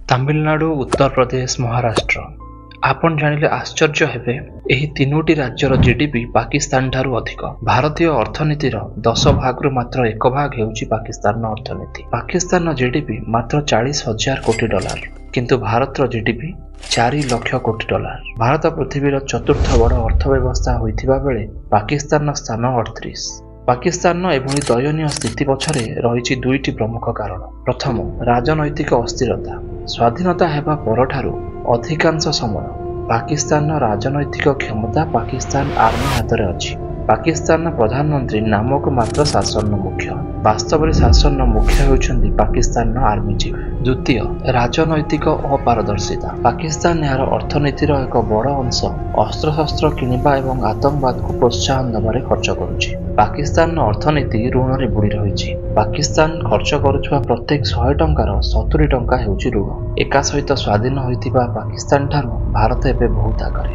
ତାମିଲନାଡୁ, ଉତ୍ତର ପ୍ରଦେଶ, ମହାରାଷ୍ଟ୍ର। ଆପଣ ଜାଣିଲେ ଆଶ୍ଚର୍ଯ୍ୟ ହେବେ, ଏହି ତିନୋଟି ରାଜ୍ୟର ଜିଡିପି ପାକିସ୍ତାନଠାରୁ ଅଧିକ। ଭାରତୀୟ ଅର୍ଥନୀତିର 10 ଭାଗରୁ ମାତ୍ର 1 ଭାଗ ହେଉଛି ପାକିସ୍ତାନର ଅର୍ଥନୀତି। ପାକିସ୍ତାନର ଜିଡିପି ମାତ୍ର 40,000 କୋଟି ଡଲାର, କିନ୍ତୁ ଭାରତର ଜିଡିପି 4 ଲକ୍ଷ କୋଟି ଡଲାର। ଭାରତ ପୃଥିବୀର ଚତୁର୍ଥ ବଡ଼ ଅର୍ଥବ୍ୟବସ୍ଥା ହୋଇଥିବା ବେଳେ ପାକିସ୍ତାନର ସ୍ଥାନ 38। ପାକିସ୍ତାନର ଏଭଳି ଦୟନୀୟ ସ୍ଥିତି ପଛରେ ରହିଛି ଦୁଇଟି ପ୍ରମୁଖ କାରଣ। ପ୍ରଥମ, ରାଜନୈତିକ ଅସ୍ଥିରତା। ସ୍ୱାଧୀନତା ହେବା ପରଠାରୁ ଅଧିକାଂଶ ସମୟ ପାକିସ୍ତାନର ରାଜନୈତିକ କ୍ଷମତା ପାକିସ୍ତାନ ଆର୍ମି ହାତରେ ଅଛି। ପାକିସ୍ତାନର ପ୍ରଧାନମନ୍ତ୍ରୀ ନାମକୁ ମାତ୍ର ଶାସନର ମୁଖ୍ୟ, ବାସ୍ତବରେ ଶାସନର ମୁଖ୍ୟ ହେଉଛନ୍ତି ପାକିସ୍ତାନର ଆର୍ମି ଚିଫ୍। ଦ୍ୱିତୀୟ, ରାଜନୈତିକ ଅପାରଦର୍ଶିତା। ପାକିସ୍ତାନ ଏହାର ଅର୍ଥନୀତିର ଏକ ବଡ଼ ଅଂଶ ଅସ୍ତ୍ରଶସ୍ତ୍ର କିଣିବା ଏବଂ ଆତଙ୍କବାଦକୁ ପ୍ରୋତ୍ସାହନ ଦେବାରେ ଖର୍ଚ୍ଚ କରୁଛି। ପାକିସ୍ତାନର ଅର୍ଥନୀତି ଋଣରେ ବୁଡ଼ି ରହିଛି। ପାକିସ୍ତାନ ଖର୍ଚ୍ଚ କରୁଥିବା ପ୍ରତ୍ୟେକ 100 ଟଙ୍କାର 70 ଟଙ୍କା ହେଉଛି ଋଣ। ଏକା ସହିତ ସ୍ୱାଧୀନ ହୋଇଥିବା ପାକିସ୍ତାନଠାରୁ ଭାରତ ଏବେ ବହୁତ ଆଗରେ।